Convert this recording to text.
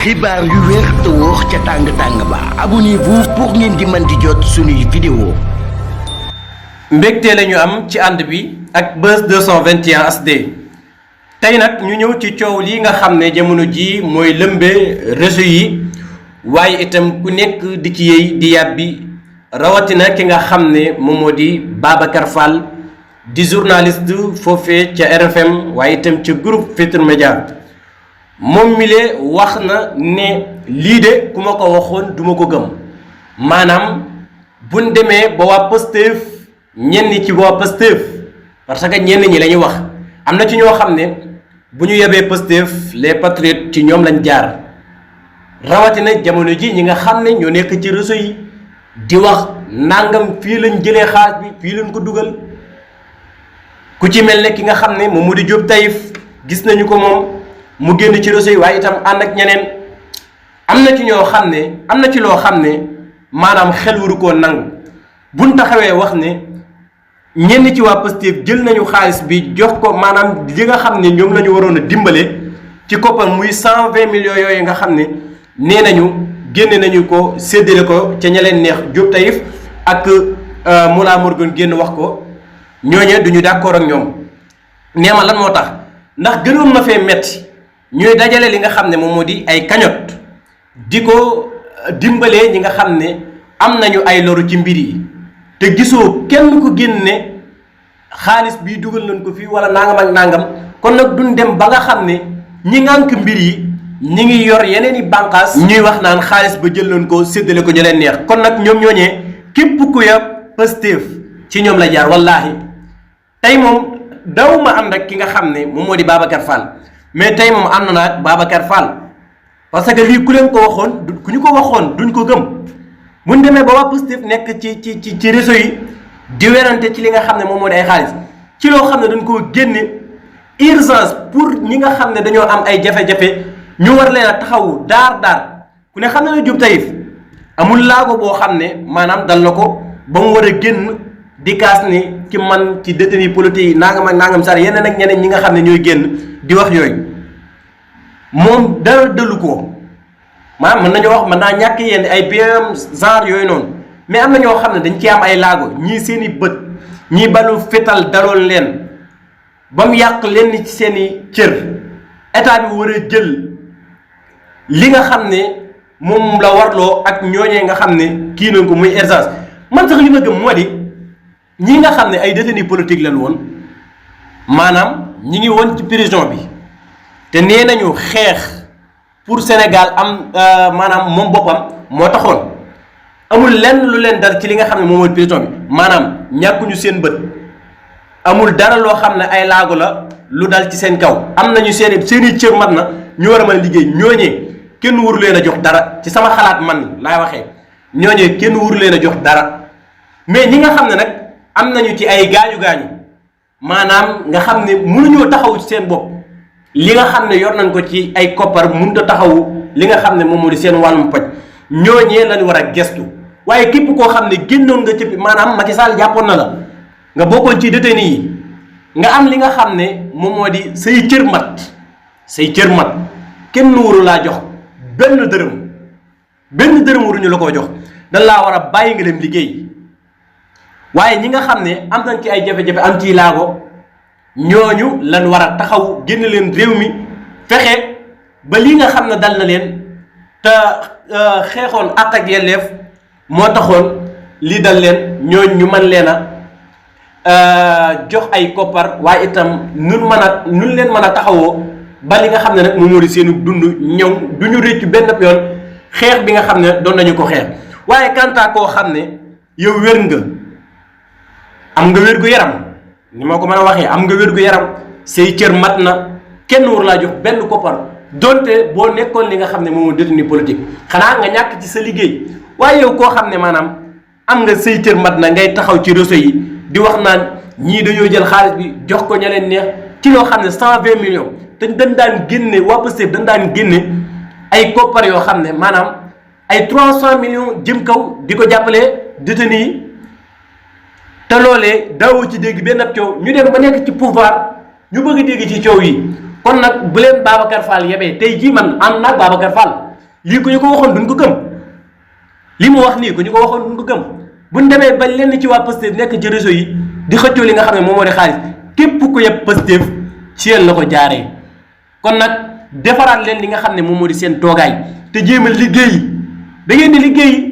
xibaar yu wér te wóor ca tàng-tàng ba abonnez-vous pour ngeen di mën di jot suñuy vidéo. mbégte lañu am ci ànd bi ak Buzz 221 HD tey nag ñu ñëw ci coow lii nga xam ne jamono ji mooy lëmbe réseau yi waaye itam ku nekk di ci yëy di yàbbi rawatina ki nga xam ne moom moo di Babacar Fall di journaliste foofee ca RFM waaye itam ca groupe Futurs Médias moom mi lee wax na ne lii de ku ma ko waxoon duma ko gëm maanaam buñ demee ba waa Pastef ñenn ci waa Pastef parce que ñenn ñi la ñuy wax am na ci ñoo xam ne bu ñu yebee Pastef les patriotes ci ñoom lañ jaar rawatina jamono ji ñi nga xam ne ñoo nekk ci réseau yi di wax nangam fii lañ jëlee xaalis bi fii lañ ko dugal ku ci mel ne ki nga xam ne moom mu di Diop Taïf gis nañu ko moom mu génn ci réseau yi waaye itam ànd ak ñeneen am na ci ñoo xam ne am na ci loo xam ne maanaam xel waru koo nangu buñ taxawee wax ne ñenn ci waa Pastef jël nañu xaalis bi jox ko maanaam li nga xam ne ñoom la ñu waroon a dimbale ci koppar muy 120 millions yooyu nga xam ne nee nañu génne nañu ko séddale ko ca ña leen neex Diop Taïf ak Mollah Morgun génn wax ko ñooñe duñu d'accord ak ñoom nee ma lan moo tax ndax gënoon na fee metti ñuy dajale li nga xam ne moom moo di ay cagnotte di ko dimbalee ñi nga xam ne am nañu ay loru ci mbir yi te gisoo kenn ku génne xaalis bii dugal nañ ko fii wala nangam ak nangam kon nag duñ dem ba nga xam ne ñi ngànk mbir yi ñi ngi yor yeneen i bànqaas ñuy wax naan xaalis ba jël nañ ko séddale ko ñu leen neex kon nag ñoom ñooñee képp ku ya Pastef ci ñoom la jaar wallaahi tey moom daw ma ànd ak ki nga xam ne moom moo di Babacar Fall mais tey moom ànd na ak Babacar Fall parce que lii ku leen ko waxoon ku ñu ko waxoon duñ ko gëm buñ demee ba waa Pastef nekk ci réseau yi di werante ci li nga xam ne moom moo di ay xaalis ci loo xam ne dañ koo génne urgence pour ñi nga xam ne dañoo am ay jafe-jafe ñu war leen a taxawu daar ku ne xam ne ne Diop Taïf amul laago boo xam ne maanaam dal na ko ba mu war a génn di kaas ni ci man ci détenu politique yi nangam ak nangam sar yeneen ak ñeneen ñi nga xam ne ñooy génn di wax yooyu moom dara dëlu ko maanaam mën nañu wax mën naa ñàkk yenn ay biam genre yooyu noonu mais am na ñoo xam ne dañ ci am ay laago ñii seen i bët ñii balu fetal daloon leen ba mu yàq leen ci seen i cër état bi war a jël li nga xam ne moom la warloo ak ñooñee nga xam ne kii nañ ko muy urgence man sax li ma gëm moo di ñi nga xam ne ay détenus politique lañ woon maanaam ñi ngi woon ci prison bi te nee nañu xeex pour Sénégal am maanaam moom boppam moo taxoon amul lenn lu leen dal ci li nga xam ne moom mooy prison bi maanaam ñàkkuñu seen bët amul dara loo xam ne ay laago la lu dal ci seen kaw am nañu seeni cër mat na ñu war a mën a liggéey ñooñee kenn waru leen a jox dara ci sama xalaat man laay waxee ñooñee kenn waru leen a jox dara mais ñi nga xam ne nag am nañu ci ay gaañu maanaam nga xam ne mënuñoo taxaw ci seen bopp li nga xam ne yor nañ ko ci ay koppar mënut a taxawu li nga xam ne moom moo di seen wàllum paj ñooñee lañ war a gestu waaye képp koo xam ne génnoon nga ci maanaam Macky Sall jàppoon na la nga bokkoon ci détenu yi nga am li nga xam ne moom moo di say cër mat kenn waru laa jox benn dërëm waruñu la koo jox dañ laa war a bàyyi nga dem liggéey waaye ñi nga xam ne am nañ ci ay jafe-jafe am ciy laago ñooñu lan war a taxaw génn leen réew mi fexe ba li nga xam ne dal na leen te xeexoon àq ak yelleef moo taxoon lii dal leen ñooñu ñu mën leen a jox ay koppar waaye itam nun leen mën a taxawoo ba li nga xam ne nag moom moo di seenu dund ñëw du ñu réccu benn yoon xeex bi nga xam ne doon nañu ko xeex waaye kantaa koo xam ne yow wér nga am nga wér gu yaram ni ma ko mën a waxee am nga wér gu yaram say cër mat na kenn war laa jox benn koppar donte boo nekkoon li nga xam ne moom moo détenu politique xanaa nga ñàkk ci sa liggéey waaye yow koo xam ne maanaam am nga say cër mat na ngay taxaw ci réseau yi di wax naan ñii dañoo jël xaalis bi jox ko ña leen neex ci loo xam ne 120 millions te dañ daan génne waa Pastef dañ daan génne ay koppar yoo xam ne maanaam ay 300 millions jëm kaw di ko jàppale détenu yi te loolee daawoo ci dégg benn ab coow ñu dem ba nekk ci pouvoir ñu bëgg dégg ci coow yi kon nag bu leen Babacar Fall yebee tey jii man ànd naag Babacar Fall lii ku ñu ko waxoon duñ ko gëm li mu wax nii ku ñu ko waxoon duñ ko gëm buñ demee ba lenn ci waa Pastef nekk ci réseau yi di xëccoo li nga xam ne moom moo di xaalis képp ku yëpp Pastef ci yéen la ko jaaree kon nag defaraat leen li nga xam ne moom moo di seen toogaay te jéem a liggéey da ngeen di liggéey